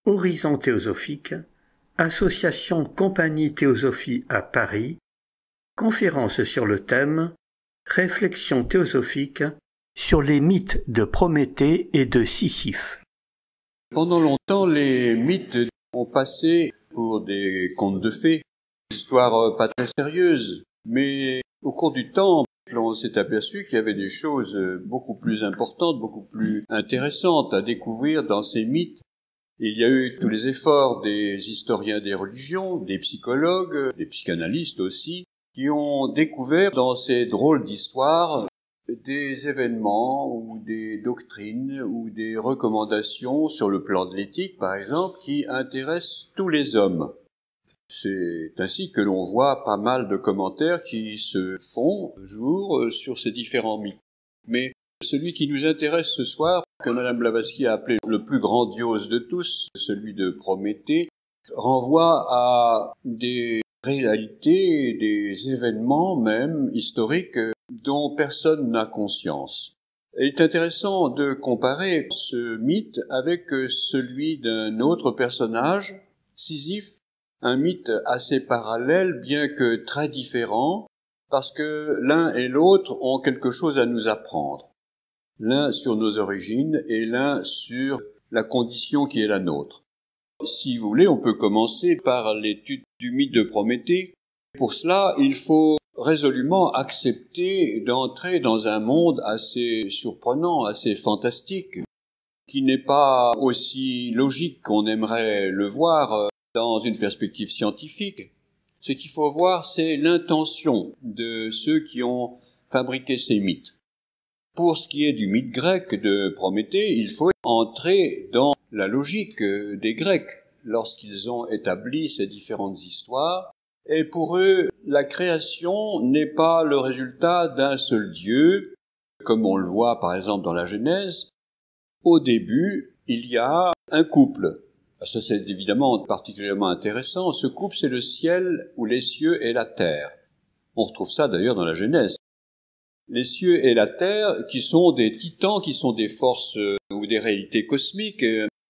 Horizon théosophique, association Compagnie Théosophie à Paris, conférence sur le thème Réflexion théosophique sur les mythes de Prométhée et de Sisyphe. Pendant longtemps, les mythes ont passé pour des contes de fées, des histoires pas très sérieuses, mais au cours du temps, on s'est aperçu qu'il y avait des choses beaucoup plus importantes, beaucoup plus intéressantes à découvrir dans ces mythes. Il y a eu tous les efforts des historiens des religions, des psychologues, des psychanalystes aussi, qui ont découvert dans ces drôles d'histoires des événements ou des doctrines ou des recommandations sur le plan de l'éthique, par exemple, qui intéressent tous les hommes. C'est ainsi que l'on voit pas mal de commentaires qui se font jour sur ces différents mythes. Mais celui qui nous intéresse ce soir, que Madame Blavatsky a appelé le plus grandiose de tous, celui de Prométhée, renvoie à des réalités, des événements même historiques dont personne n'a conscience. Il est intéressant de comparer ce mythe avec celui d'un autre personnage, Sisyphe, un mythe assez parallèle, bien que très différent, parce que l'un et l'autre ont quelque chose à nous apprendre. L'un sur nos origines et l'un sur la condition qui est la nôtre. Si vous voulez, on peut commencer par l'étude du mythe de Prométhée. Pour cela, il faut résolument accepter d'entrer dans un monde assez surprenant, assez fantastique, qui n'est pas aussi logique qu'on aimerait le voir dans une perspective scientifique. Ce qu'il faut voir, c'est l'intention de ceux qui ont fabriqué ces mythes. Pour ce qui est du mythe grec de Prométhée, il faut entrer dans la logique des Grecs lorsqu'ils ont établi ces différentes histoires. Et pour eux, la création n'est pas le résultat d'un seul Dieu, comme on le voit par exemple dans la Genèse. Au début, il y a un couple. Ça, c'est évidemment particulièrement intéressant. Ce couple, c'est le ciel ou les cieux et la terre. On retrouve ça d'ailleurs dans la Genèse. Les cieux et la terre, qui sont des titans, qui sont des forces ou des réalités cosmiques,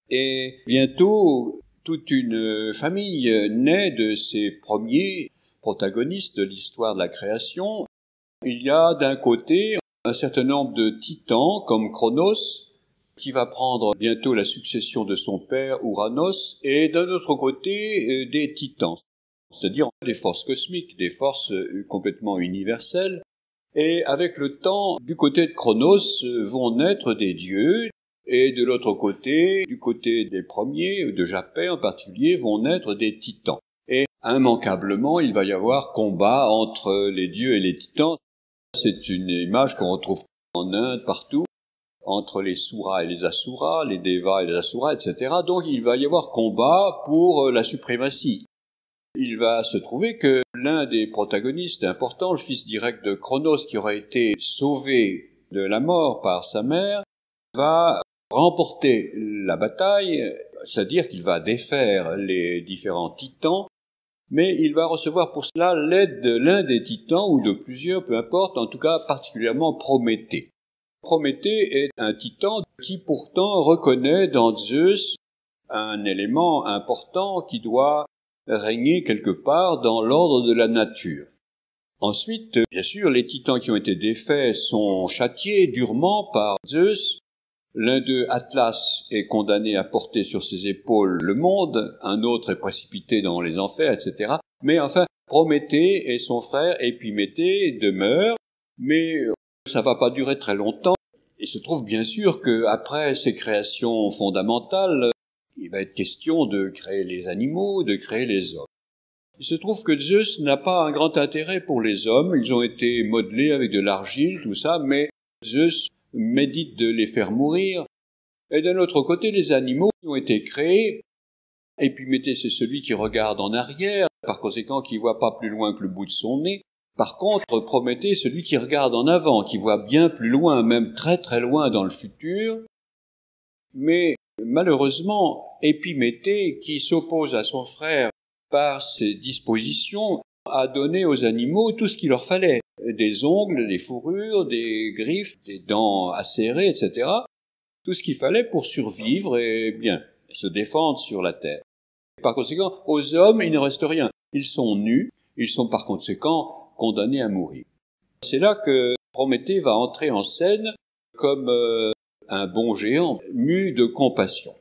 et bientôt toute une famille naît de ces premiers protagonistes de l'histoire de la création. Il y a d'un côté un certain nombre de titans, comme Cronos, qui va prendre bientôt la succession de son père Ouranos, et d'un autre côté des titans, c'est-à-dire des forces cosmiques, des forces complètement universelles. Et avec le temps, du côté de Cronos vont naître des dieux, et de l'autre côté, du côté des premiers, de Japet en particulier, vont naître des titans. Et immanquablement, il va y avoir combat entre les dieux et les titans. C'est une image qu'on retrouve en Inde partout, entre les Suras et les Asuras, les Devas et les Asuras, etc. Donc il va y avoir combat pour la suprématie. Il va se trouver que l'un des protagonistes importants, le fils direct de Cronos, qui aura été sauvé de la mort par sa mère, va remporter la bataille, c'est-à-dire qu'il va défaire les différents titans, mais il va recevoir pour cela l'aide de l'un des titans, ou de plusieurs, peu importe, en tout cas particulièrement Prométhée. Prométhée est un titan qui pourtant reconnaît dans Zeus un élément important qui doit régner quelque part dans l'ordre de la nature. Ensuite, bien sûr, les titans qui ont été défaits sont châtiés durement par Zeus. L'un d'eux, Atlas, est condamné à porter sur ses épaules le monde, un autre est précipité dans les enfers, etc. Mais enfin, Prométhée et son frère Épiméthée demeurent, mais ça va pas durer très longtemps. Il se trouve bien sûr qu'après ces créations fondamentales, il va être question de créer les animaux, de créer les hommes. Il se trouve que Zeus n'a pas un grand intérêt pour les hommes. Ils ont été modelés avec de l'argile, tout ça, mais Zeus médite de les faire mourir. Et d'un autre côté, les animaux ont été créés. Épiméthée, c'est celui qui regarde en arrière, par conséquent qui voit pas plus loin que le bout de son nez. Par contre, Prométhée, celui qui regarde en avant, qui voit bien plus loin, même très très loin dans le futur. Mais malheureusement, Épiméthée, qui s'oppose à son frère par ses dispositions, a donné aux animaux tout ce qu'il leur fallait. Des ongles, des fourrures, des griffes, des dents acérées, etc. Tout ce qu'il fallait pour survivre, et bien. se défendre sur la terre. Par conséquent, aux hommes, il ne reste rien. Ils sont nus, ils sont par conséquent condamnés à mourir. C'est là que Prométhée va entrer en scène comme un bon géant mu de compassion.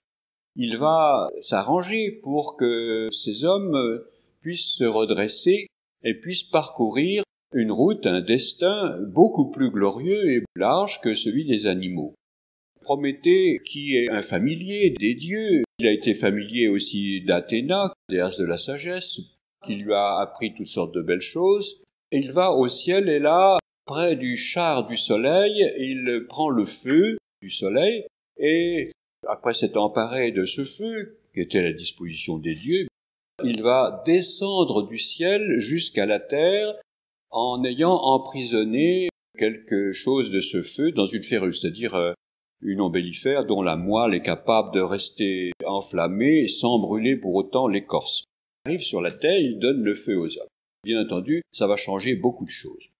Il va s'arranger pour que ces hommes puissent se redresser et puissent parcourir une route, un destin beaucoup plus glorieux et plus large que celui des animaux. Prométhée, qui est un familier des dieux, il a été familier aussi d'Athéna, déesse de la sagesse, qui lui a appris toutes sortes de belles choses, et il va au ciel et là, près du char du soleil, il prend le feu du soleil et après s'être emparé de ce feu, qui était à la disposition des dieux, il va descendre du ciel jusqu'à la terre en ayant emprisonné quelque chose de ce feu dans une férule, c'est-à-dire une ombellifère dont la moelle est capable de rester enflammée sans brûler pour autant l'écorce. Il arrive sur la terre, il donne le feu aux hommes. Bien entendu, ça va changer beaucoup de choses.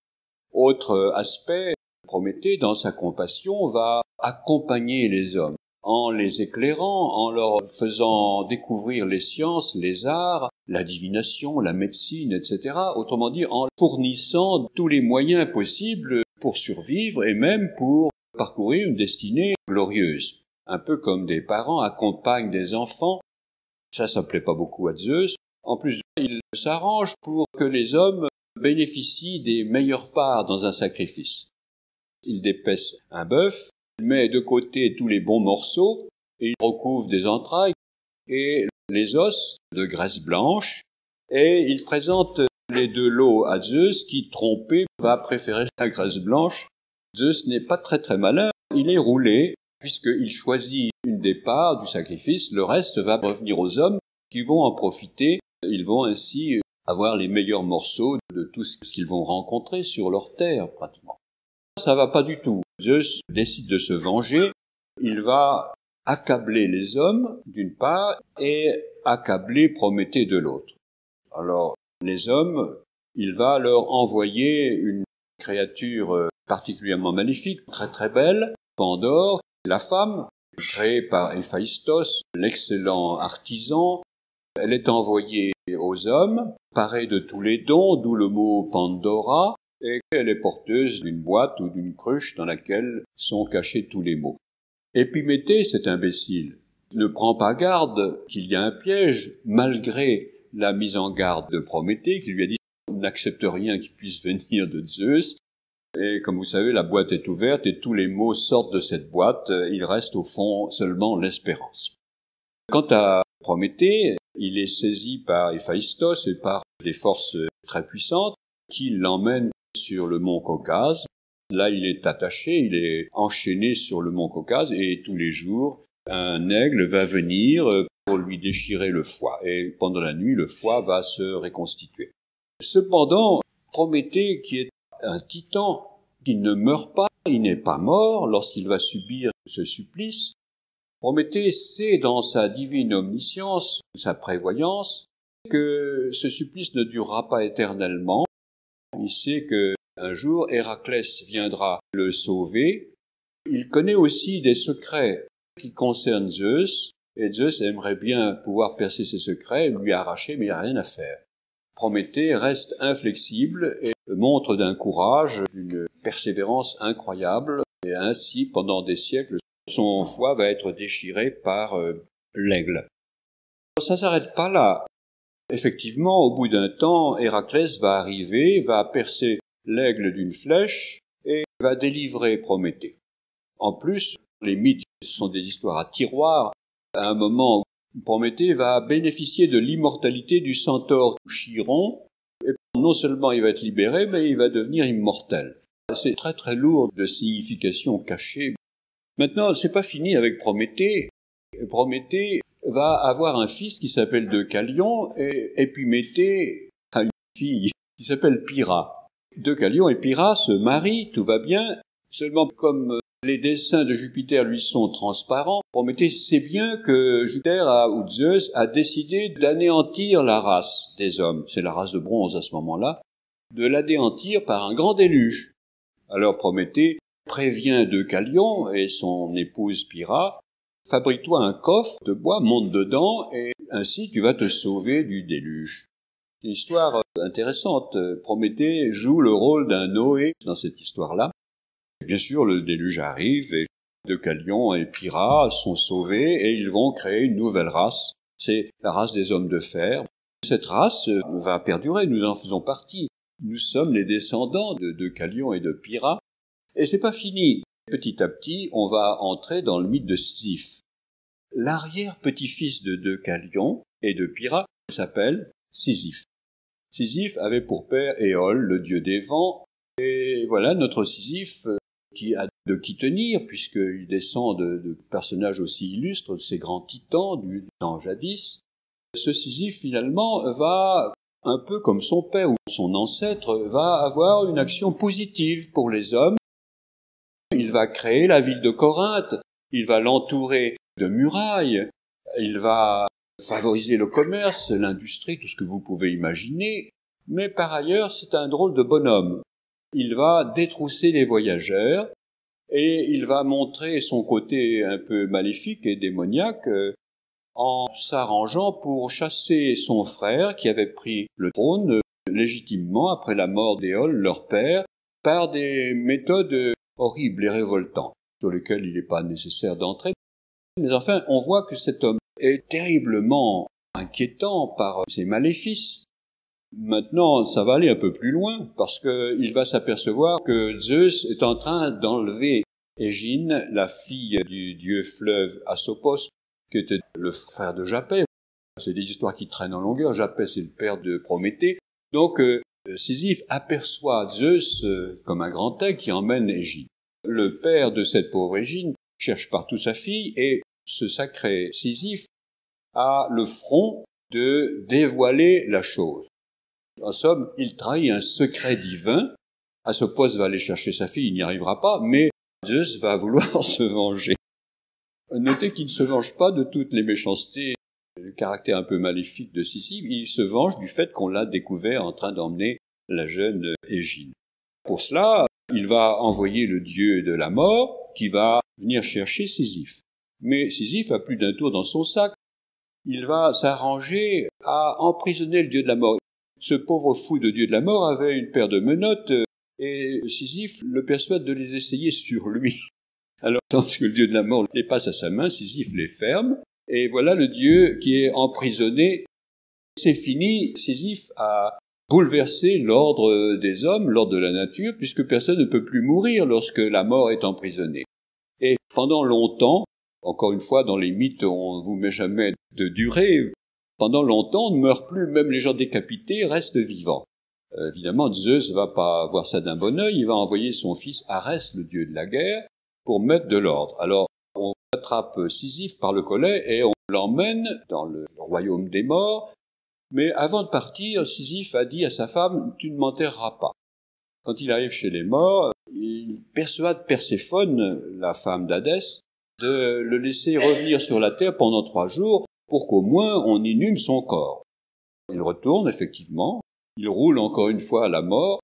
Autre aspect, Prométhée, dans sa compassion, va accompagner les hommes en les éclairant, en leur faisant découvrir les sciences, les arts, la divination, la médecine, etc. Autrement dit, en fournissant tous les moyens possibles pour survivre et même pour parcourir une destinée glorieuse. Un peu comme des parents accompagnent des enfants. Ça plaît pas beaucoup à Zeus. En plus, il s'arrange pour que les hommes bénéficient des meilleures parts dans un sacrifice. Il dépèce un bœuf, il met de côté tous les bons morceaux, et il recouvre des entrailles et les os de graisse blanche, et il présente les deux lots à Zeus qui, trompé, va préférer la graisse blanche. Zeus n'est pas très très malin, il est roulé, puisqu'il choisit une des parts du sacrifice, le reste va revenir aux hommes qui vont en profiter, ils vont ainsi avoir les meilleurs morceaux de tout ce qu'ils vont rencontrer sur leur terre, pratiquement. Ça va pas du tout. Zeus décide de se venger, il va accabler les hommes d'une part et accabler Prométhée de l'autre. Alors, les hommes, il va leur envoyer une créature particulièrement magnifique, très très belle, Pandore, la femme, créée par Héphaïstos, l'excellent artisan. Elle est envoyée aux hommes, parée de tous les dons, d'où le mot Pandora, et elle est porteuse d'une boîte ou d'une cruche dans laquelle sont cachés tous les mots. Épiméthée, cet imbécile, ne prend pas garde qu'il y a un piège, malgré la mise en garde de Prométhée, qui lui a dit « n'accepte rien qui puisse venir de Zeus ». Et comme vous savez, la boîte est ouverte et tous les mots sortent de cette boîte, il reste au fond seulement l'espérance. Quant à Prométhée, il est saisi par Héphaïstos et par des forces très puissantes qui l'emmènent sur le mont Caucase. Là, il est attaché, il est enchaîné sur le mont Caucase et tous les jours, un aigle va venir pour lui déchirer le foie. Et pendant la nuit, le foie va se reconstituer. Cependant, Prométhée, qui est un titan, qui ne meurt pas, il n'est pas mort lorsqu'il va subir ce supplice. Prométhée sait dans sa divine omniscience, sa prévoyance, que ce supplice ne durera pas éternellement. Il sait que un jour Héraclès viendra le sauver. Il connaît aussi des secrets qui concernent Zeus, et Zeus aimerait bien pouvoir percer ses secrets, lui arracher, mais il n'y a rien à faire. Prométhée reste inflexible et montre d'un courage, d'une persévérance incroyable, et ainsi, pendant des siècles, son foie va être déchiré par l'aigle. Ça s'arrête pas là. Effectivement, au bout d'un temps, Héraclès va arriver, va percer l'aigle d'une flèche et va délivrer Prométhée. En plus, les mythes sont des histoires à tiroir. À un moment, Prométhée va bénéficier de l'immortalité du centaure Chiron, et non seulement il va être libéré, mais il va devenir immortel. C'est très très lourd de significations cachées. Maintenant, c'est pas fini avec Prométhée. Prométhée va avoir un fils qui s'appelle Deucalion, et Épiméthée a une fille qui s'appelle Pyrrha. Deucalion et Pyrrha se marient, tout va bien, seulement comme les desseins de Jupiter lui sont transparents, Prométhée sait bien que Jupiter ou Zeus a décidé d'anéantir la race des hommes, c'est la race de bronze à ce moment-là, de l'anéantir par un grand déluge. Alors Prométhée prévient Deucalion et son épouse Pyrrha, fabrique-toi un coffre de bois, monte dedans, et ainsi tu vas te sauver du déluge. Une histoire intéressante. Prométhée joue le rôle d'un Noé dans cette histoire-là. Bien sûr, le déluge arrive, et Deucalion et Pyrrha sont sauvés, et ils vont créer une nouvelle race. C'est la race des hommes de fer. Cette race va perdurer, nous en faisons partie. Nous sommes les descendants de Deucalion et de Pyrrha. Et c'est pas fini. Petit à petit, on va entrer dans le mythe de Sisyphe. L'arrière-petit-fils de Deucalion et de Pyrrha s'appelle Sisyphe. Sisyphe avait pour père Éole, le dieu des vents. Et voilà notre Sisyphe qui a de qui tenir, puisqu'il descend de personnages aussi illustres, de ces grands titans du temps jadis. Ce Sisyphe, finalement, va, un peu comme son père ou son ancêtre, va avoir une action positive pour les hommes. Il va créer la ville de Corinthe, il va l'entourer de murailles, il va favoriser le commerce, l'industrie, tout ce que vous pouvez imaginer, mais par ailleurs, c'est un drôle de bonhomme. Il va détrousser les voyageurs, et il va montrer son côté un peu maléfique et démoniaque en s'arrangeant pour chasser son frère qui avait pris le trône légitimement après la mort d'Éole, leur père, par des méthodes horribles et révoltantes, sur lesquelles il n'est pas nécessaire d'entrer. Mais enfin, on voit que cet homme est terriblement inquiétant par ses maléfices. Maintenant, ça va aller un peu plus loin, parce qu'il va s'apercevoir que Zeus est en train d'enlever Égine, la fille du dieu fleuve Asopos, qui était le frère de Japet. C'est des histoires qui traînent en longueur. Japet, c'est le père de Prométhée. Donc, Sisyphe aperçoit Zeus comme un grand aigle qui emmène Égine. Le père de cette pauvre Égine cherche partout sa fille, et ce sacré Sisyphe a le front de dévoiler la chose. En somme, il trahit un secret divin. Asopos va aller chercher sa fille, il n'y arrivera pas, mais Zeus va vouloir se venger. Notez qu'il ne se venge pas de toutes les méchancetés, le caractère un peu maléfique de Sisyphe, il se venge du fait qu'on l'a découvert en train d'emmener la jeune Égine. Pour cela, il va envoyer le dieu de la mort qui va venir chercher Sisyphe. Mais Sisyphe a plus d'un tour dans son sac. Il va s'arranger à emprisonner le dieu de la mort. Ce pauvre fou de dieu de la mort avait une paire de menottes et Sisyphe le persuade de les essayer sur lui. Alors, tant que le dieu de la mort les passe à sa main, Sisyphe les ferme, et voilà le dieu qui est emprisonné. C'est fini, Sisyphe a bouleversé l'ordre des hommes, l'ordre de la nature, puisque personne ne peut plus mourir lorsque la mort est emprisonnée. Et pendant longtemps, encore une fois, dans les mythes, on ne vous met jamais de durée, pendant longtemps, on ne meurt plus, même les gens décapités restent vivants. Évidemment, Zeus va pas voir ça d'un bon œil, il va envoyer son fils Arès, le dieu de la guerre, pour mettre de l'ordre. Alors, on attrape Sisyphe par le collet et on l'emmène dans le royaume des morts, mais avant de partir, Sisyphe a dit à sa femme « Tu ne m'enterreras pas ». Quand il arrive chez les morts, il persuade Perséphone, la femme d'Hadès, de le laisser revenir sur la terre pendant 3 jours pour qu'au moins on inhume son corps. Il retourne, effectivement, il roule encore une fois à la mort,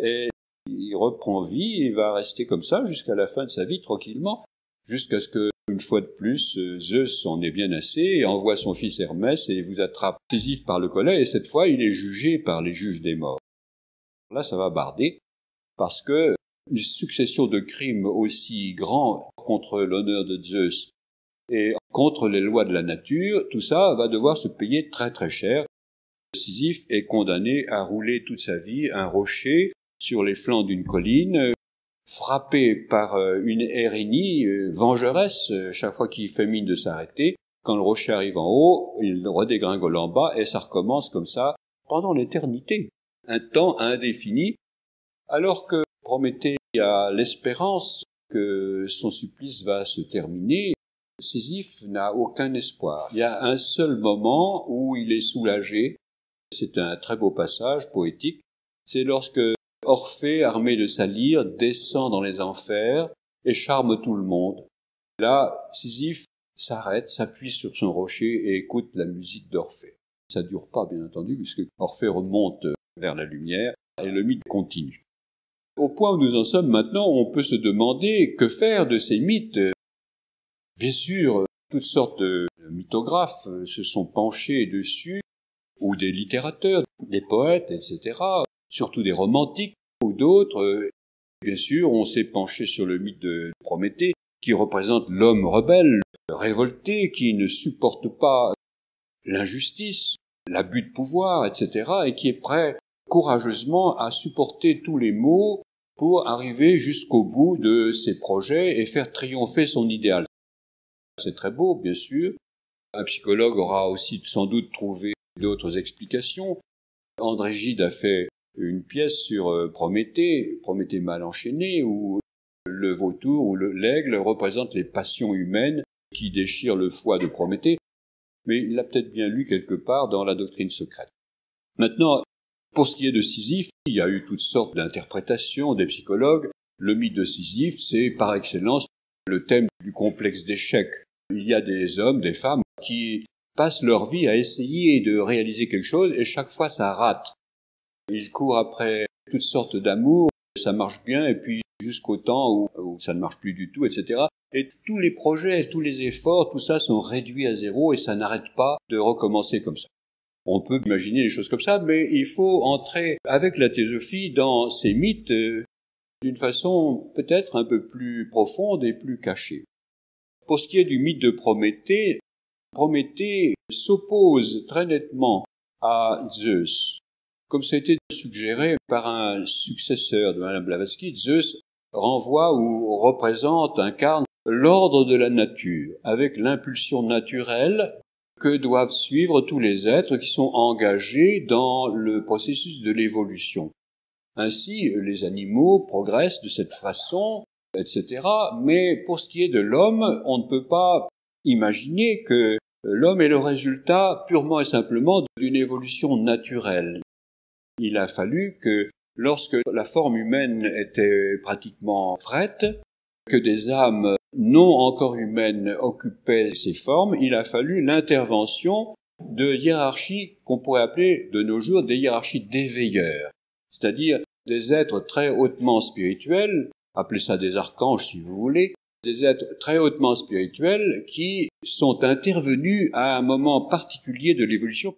et il reprend vie et va rester comme ça jusqu'à la fin de sa vie tranquillement, jusqu'à ce que, une fois de plus, Zeus en ait bien assez et envoie son fils Hermès et vous attrape Sisyphe par le collet, et cette fois il est jugé par les juges des morts. Là ça va barder, parce que une succession de crimes aussi grands contre l'honneur de Zeus et contre les lois de la nature, tout ça va devoir se payer très très cher. Sisyphe est condamné à rouler toute sa vie un rocher sur les flancs d'une colline, frappé par une Érénie vengeresse chaque fois qu'il fait mine de s'arrêter. Quand le rocher arrive en haut, il redégringole en bas et ça recommence comme ça pendant l'éternité, un temps indéfini, alors que Prométhée a l'espérance que son supplice va se terminer. Sisyphe n'a aucun espoir. Il y a un seul moment où il est soulagé. C'est un très beau passage poétique. C'est lorsque Orphée, armé de sa lyre, descend dans les enfers et charme tout le monde. Là, Sisyphe s'arrête, s'appuie sur son rocher et écoute la musique d'Orphée. Ça dure pas, bien entendu, puisque Orphée remonte vers la lumière et le mythe continue. Au point où nous en sommes maintenant, on peut se demander que faire de ces mythes. Bien sûr, Toutes sortes de mythographes se sont penchés dessus, ou des littérateurs, des poètes, etc., surtout des romantiques ou d'autres. Bien sûr, on s'est penché sur le mythe de Prométhée, qui représente l'homme rebelle, révolté, qui ne supporte pas l'injustice, l'abus de pouvoir, etc., et qui est prêt courageusement à supporter tous les maux pour arriver jusqu'au bout de ses projets et faire triompher son idéal. C'est très beau, bien sûr. Un psychologue aura aussi sans doute trouvé d'autres explications. André Gide a fait une pièce sur Prométhée mal enchaîné, où le vautour ou l'aigle représente les passions humaines qui déchirent le foie de Prométhée, mais il l'a peut-être bien lu quelque part dans la doctrine secrète. Maintenant, pour ce qui est de Sisyphe, il y a eu toutes sortes d'interprétations des psychologues. Le mythe de Sisyphe, c'est par excellence le thème du complexe d'échec. Il y a des hommes, des femmes, qui passent leur vie à essayer de réaliser quelque chose et chaque fois ça rate. Ils courent après toutes sortes d'amour, ça marche bien et puis jusqu'au temps où ça ne marche plus du tout, etc. Et tous les projets, tous les efforts, tout ça sont réduits à zéro et ça n'arrête pas de recommencer comme ça. On peut imaginer des choses comme ça, mais il faut entrer avec la théosophie dans ces mythes d'une façon peut-être un peu plus profonde et plus cachée. Pour ce qui est du mythe de Prométhée, Prométhée s'oppose très nettement à Zeus. Comme ça a été suggéré par un successeur de Madame Blavatsky, Zeus renvoie ou représente, incarne l'ordre de la nature, avec l'impulsion naturelle que doivent suivre tous les êtres qui sont engagés dans le processus de l'évolution. Ainsi, les animaux progressent de cette façon, etc. Mais pour ce qui est de l'homme, on ne peut pas imaginer que l'homme est le résultat purement et simplement d'une évolution naturelle. Il a fallu que, lorsque la forme humaine était pratiquement prête, que des âmes non encore humaines occupaient ces formes, il a fallu l'intervention de hiérarchies qu'on pourrait appeler de nos jours des hiérarchies d'éveilleurs, c'est-à-dire des êtres très hautement spirituels, appelez ça des archanges si vous voulez, des êtres très hautement spirituels qui sont intervenus à un moment particulier de l'évolution,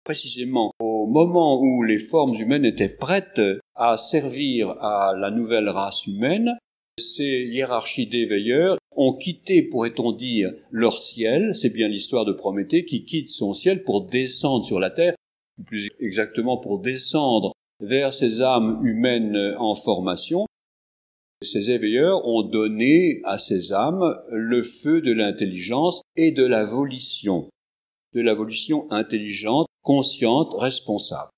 précisément au moment où les formes humaines étaient prêtes à servir à la nouvelle race humaine. Ces hiérarchies d'éveilleurs ont quitté, pourrait-on dire, leur ciel, c'est bien l'histoire de Prométhée qui quitte son ciel pour descendre sur la terre, ou plus exactement pour descendre vers ces âmes humaines en formation. Ces éveilleurs ont donné à ces âmes le feu de l'intelligence et de la volition intelligente, consciente, responsable.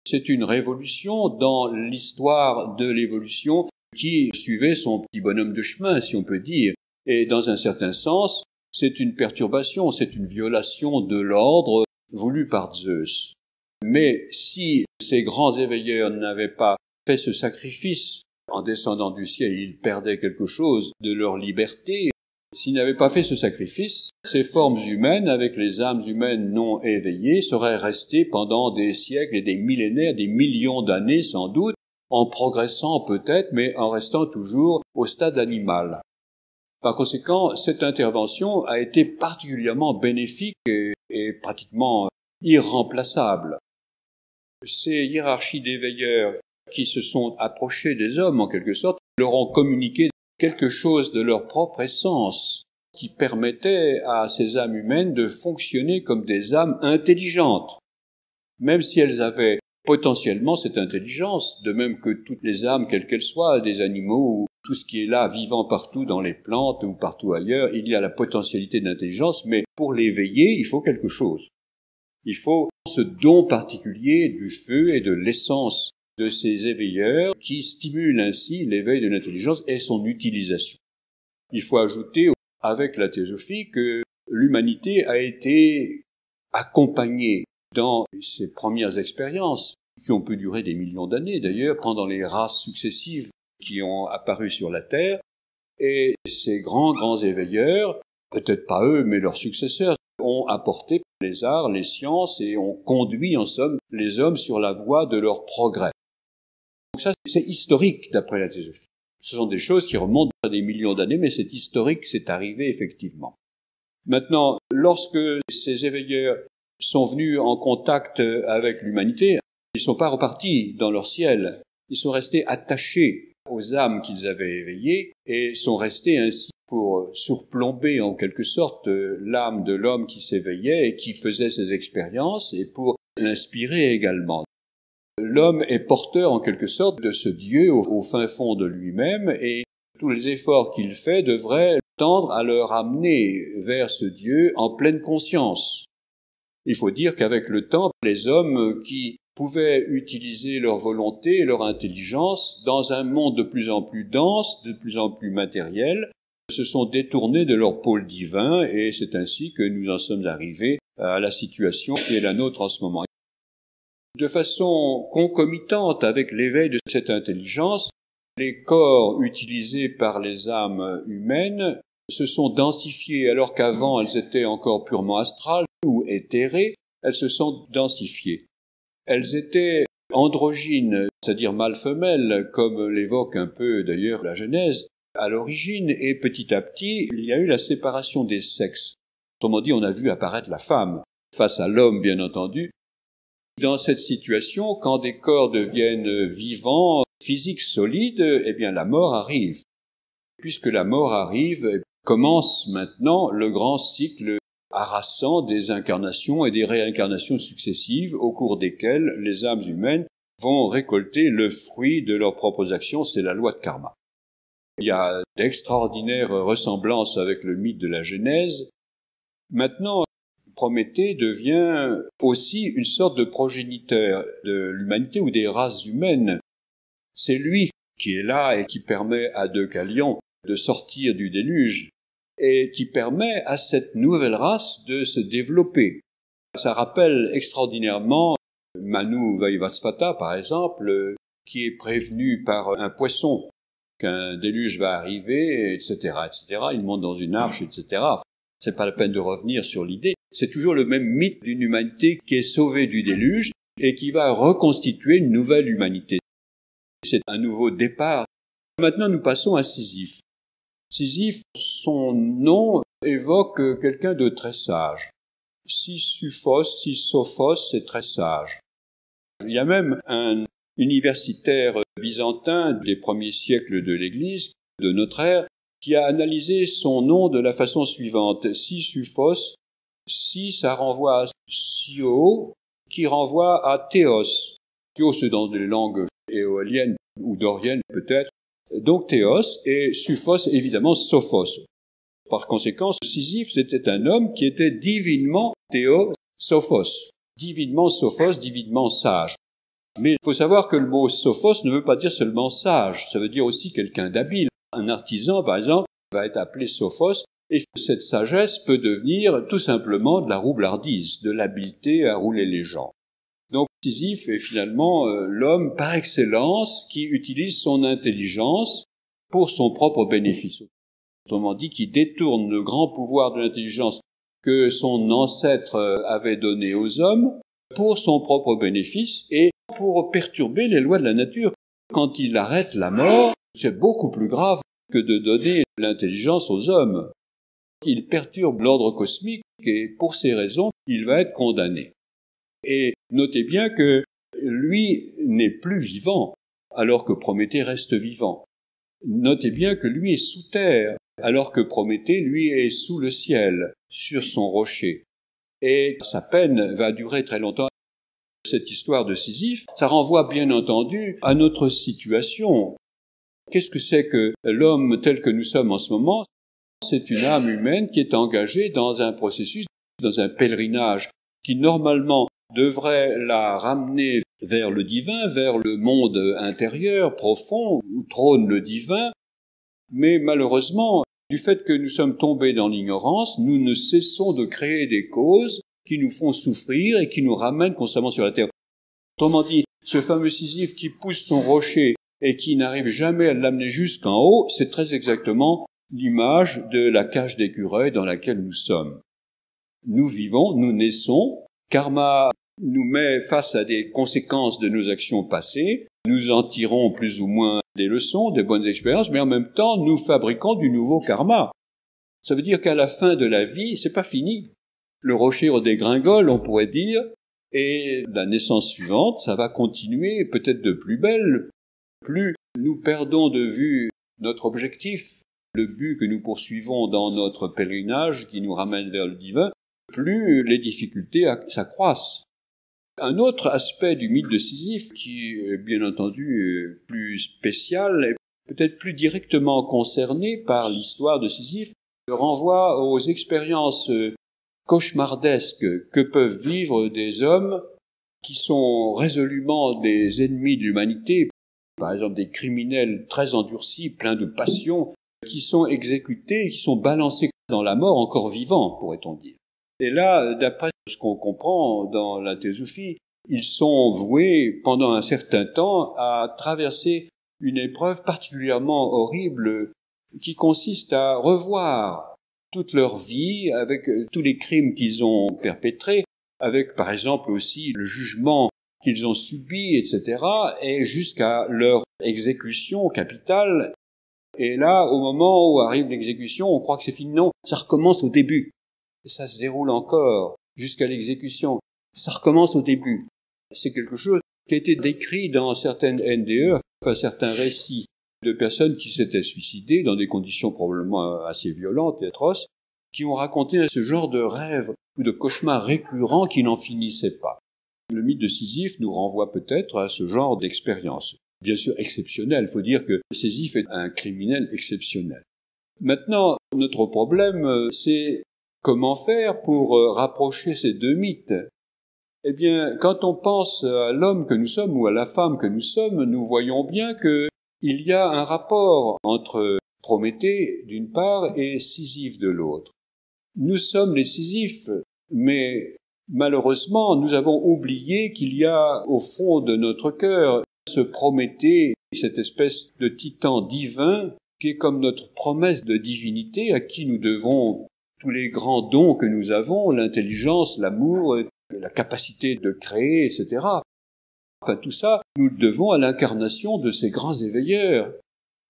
C'est une révolution dans l'histoire de l'évolution qui suivait son petit bonhomme de chemin, si on peut dire. Et dans un certain sens, c'est une perturbation, c'est une violation de l'ordre voulu par Zeus. Mais si ces grands éveilleurs n'avaient pas fait ce sacrifice, en descendant du ciel, ils perdaient quelque chose de leur liberté. S'ils n'avaient pas fait ce sacrifice, ces formes humaines, avec les âmes humaines non éveillées, seraient restées pendant des siècles et des millénaires, des millions d'années sans doute, en progressant peut-être, mais en restant toujours au stade animal. Par conséquent, cette intervention a été particulièrement bénéfique et pratiquement irremplaçable. Ces hiérarchies d'éveilleurs qui se sont approchés des hommes, en quelque sorte, leur ont communiqué quelque chose de leur propre essence, qui permettait à ces âmes humaines de fonctionner comme des âmes intelligentes, même si elles avaient potentiellement cette intelligence, de même que toutes les âmes, quelles qu'elles soient, des animaux ou tout ce qui est là, vivant partout dans les plantes ou partout ailleurs, il y a la potentialité d'intelligence, mais pour l'éveiller, il faut quelque chose. Il faut ce don particulier du feu et de l'essence de ces éveilleurs qui stimulent ainsi l'éveil de l'intelligence et son utilisation. Il faut ajouter avec la théosophie que l'humanité a été accompagnée dans ses premières expériences, qui ont pu durer des millions d'années d'ailleurs, pendant les races successives qui ont apparu sur la Terre, et ces grands éveilleurs, peut-être pas eux, mais leurs successeurs, ont apporté les arts, les sciences, et ont conduit en somme les hommes sur la voie de leur progrès. Donc ça, c'est historique d'après la théosophie. Ce sont des choses qui remontent à des millions d'années, mais c'est historique, c'est arrivé effectivement. Maintenant, lorsque ces éveilleurs sont venus en contact avec l'humanité, ils ne sont pas repartis dans leur ciel. Ils sont restés attachés aux âmes qu'ils avaient éveillées et sont restés ainsi pour surplomber en quelque sorte l'âme de l'homme qui s'éveillait et qui faisait ses expériences et pour l'inspirer également. L'homme est porteur en quelque sorte de ce Dieu au fin fond de lui-même et tous les efforts qu'il fait devraient tendre à le ramener vers ce Dieu en pleine conscience. Il faut dire qu'avec le temps, les hommes qui pouvaient utiliser leur volonté et leur intelligence dans un monde de plus en plus dense, de plus en plus matériel, se sont détournés de leur pôle divin et c'est ainsi que nous en sommes arrivés à la situation qui est la nôtre en ce moment. De façon concomitante avec l'éveil de cette intelligence, les corps utilisés par les âmes humaines se sont densifiés alors qu'avant elles étaient encore purement astrales ou éthérées, elles se sont densifiées. Elles étaient androgynes, c'est-à-dire mâles-femelles, comme l'évoque un peu d'ailleurs la Genèse, à l'origine, et petit à petit, il y a eu la séparation des sexes. Autrement dit, on a vu apparaître la femme, face à l'homme bien entendu. Dans cette situation, quand des corps deviennent vivants, physiques, solides, eh bien la mort arrive. Puisque la mort arrive, commence maintenant le grand cycle harassant des incarnations et des réincarnations successives au cours desquelles les âmes humaines vont récolter le fruit de leurs propres actions, c'est la loi de karma. Il y a d'extraordinaires ressemblances avec le mythe de la Genèse. Maintenant, Prométhée devient aussi une sorte de progéniteur de l'humanité ou des races humaines. C'est lui qui est là et qui permet à Deucalion de sortir du déluge et qui permet à cette nouvelle race de se développer. Ça rappelle extraordinairement Manu Vaivasvata, par exemple, qui est prévenu par un poisson qu'un déluge va arriver, etc., etc. Il monte dans une arche, etc. C'est pas la peine de revenir sur l'idée. C'est toujours le même mythe d'une humanité qui est sauvée du déluge et qui va reconstituer une nouvelle humanité. C'est un nouveau départ. Maintenant, nous passons à Sisyphe. Sisyphe, son nom évoque quelqu'un de très sage. Sisyphos, c'est très sage. Il y a même un universitaire byzantin des premiers siècles de l'Église, de notre ère, qui a analysé son nom de la façon suivante. Sisyphos, si ça renvoie à Sio, qui renvoie à Théos. Théos, c'est dans les langues éoliennes ou doriennes peut-être. Donc Théos et Suphos, évidemment Sophos. Par conséquent, Sisyphe, c'était un homme qui était divinement Théosophos, divinement Sophos, divinement sage. Mais il faut savoir que le mot Sophos ne veut pas dire seulement sage, ça veut dire aussi quelqu'un d'habile. Un artisan, par exemple, va être appelé Sophos, et cette sagesse peut devenir tout simplement de la roublardise, de l'habileté à rouler les gens. Donc Sisyphe est finalement l'homme par excellence qui utilise son intelligence pour son propre bénéfice. Autrement dit, qui détourne le grand pouvoir de l'intelligence que son ancêtre avait donné aux hommes pour son propre bénéfice et pour perturber les lois de la nature. Quand il arrête la mort, c'est beaucoup plus grave que de donner l'intelligence aux hommes. Il perturbe l'ordre cosmique et pour ces raisons, il va être condamné. Et notez bien que lui n'est plus vivant, alors que Prométhée reste vivant. Notez bien que lui est sous terre, alors que Prométhée, lui, est sous le ciel, sur son rocher. Et sa peine va durer très longtemps. Cette histoire de Sisyphe, ça renvoie bien entendu à notre situation. Qu'est-ce que c'est que l'homme tel que nous sommes en ce moment? C'est une âme humaine qui est engagée dans un processus, dans un pèlerinage, qui normalement devrait la ramener vers le divin, vers le monde intérieur, profond, où trône le divin. Mais malheureusement, du fait que nous sommes tombés dans l'ignorance, nous ne cessons de créer des causes qui nous font souffrir et qui nous ramènent constamment sur la terre. Autrement dit, ce fameux Sisyphe qui pousse son rocher et qui n'arrive jamais à l'amener jusqu'en haut, c'est très exactement l'image de la cage d'écureuil dans laquelle nous sommes. Nous vivons, nous naissons, karma nous met face à des conséquences de nos actions passées, nous en tirons plus ou moins des leçons, des bonnes expériences, mais en même temps, nous fabriquons du nouveau karma. Ça veut dire qu'à la fin de la vie, c'est pas fini. Le rocher redégringole, on pourrait dire, et la naissance suivante, ça va continuer, peut-être de plus belle. Plus nous perdons de vue notre objectif, le but que nous poursuivons dans notre pèlerinage qui nous ramène vers le divin, plus les difficultés s'accroissent. Un autre aspect du mythe de Sisyphe, qui est bien entendu plus spécial et peut-être plus directement concerné par l'histoire de Sisyphe, renvoie aux expériences cauchemardesques que peuvent vivre des hommes qui sont résolument des ennemis de l'humanité, par exemple des criminels très endurcis, pleins de passion, qui sont exécutés, qui sont balancés dans la mort encore vivants, pourrait-on dire. Et là, d'après ce qu'on comprend dans la théosophie, ils sont voués pendant un certain temps à traverser une épreuve particulièrement horrible qui consiste à revoir toute leur vie avec tous les crimes qu'ils ont perpétrés, avec par exemple aussi le jugement qu'ils ont subi, etc., et jusqu'à leur exécution capitale. Et là, au moment où arrive l'exécution, on croit que c'est fini. Non, ça recommence au début. Et ça se déroule encore jusqu'à l'exécution. Ça recommence au début. C'est quelque chose qui a été décrit dans certaines NDE, enfin certains récits de personnes qui s'étaient suicidées dans des conditions probablement assez violentes et atroces, qui ont raconté ce genre de rêves ou de cauchemars récurrents qui n'en finissaient pas. Le mythe de Sisyphe nous renvoie peut-être à ce genre d'expérience. Bien sûr exceptionnel, il faut dire que Sisyphe est un criminel exceptionnel. Maintenant, notre problème, c'est comment faire pour rapprocher ces deux mythes. Eh bien, quand on pense à l'homme que nous sommes ou à la femme que nous sommes, nous voyons bien que il y a un rapport entre Prométhée d'une part et Sisyphe de l'autre. Nous sommes les Sisyphes, mais malheureusement, nous avons oublié qu'il y a au fond de notre cœur ce Prométhée, cette espèce de titan divin qui est comme notre promesse de divinité à qui nous devons tous les grands dons que nous avons, l'intelligence, l'amour, la capacité de créer, etc. Enfin, tout ça, nous le devons à l'incarnation de ces grands éveilleurs.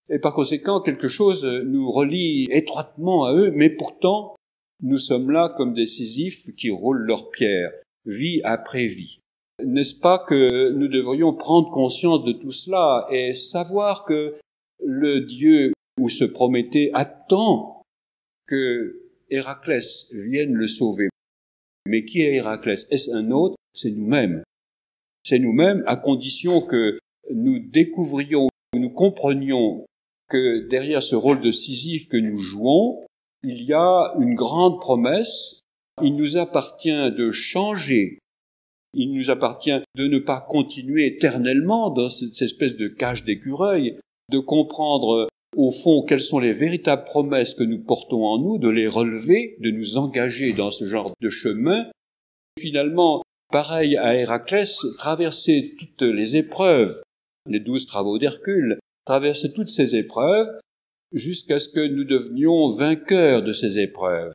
Et par conséquent, quelque chose nous relie étroitement à eux, mais pourtant, nous sommes là comme des Sisyphes qui roulent leurs pierres, vie après vie. N'est-ce pas que nous devrions prendre conscience de tout cela et savoir que le Dieu où se Prométhée attend que Héraclès vienne le sauver. Mais qui est Héraclès? Est-ce un autre? C'est nous-mêmes. C'est nous-mêmes à condition que nous découvrions, nous comprenions que derrière ce rôle de Sisyphe que nous jouons, il y a une grande promesse. Il nous appartient de changer. Il nous appartient de ne pas continuer éternellement dans cette espèce de cage d'écureuil, de comprendre au fond quelles sont les véritables promesses que nous portons en nous, de les relever, de nous engager dans ce genre de chemin. Finalement, pareil à Héraclès, traverser toutes les épreuves, les 12 travaux d'Hercule, traverser toutes ces épreuves jusqu'à ce que nous devenions vainqueurs de ces épreuves.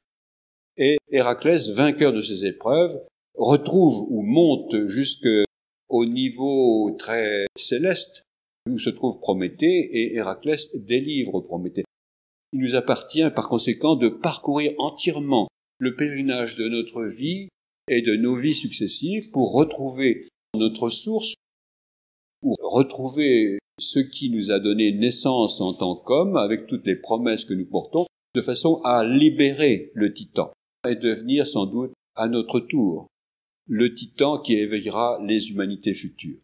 Et Héraclès, vainqueur de ces épreuves, retrouve ou monte jusqu'au niveau très céleste où se trouve Prométhée, et Héraclès délivre Prométhée. Il nous appartient par conséquent de parcourir entièrement le pèlerinage de notre vie et de nos vies successives pour retrouver notre source, pour retrouver ce qui nous a donné naissance en tant qu'homme, avec toutes les promesses que nous portons, de façon à libérer le titan et devenir sans doute à notre tour le titan qui éveillera les humanités futures.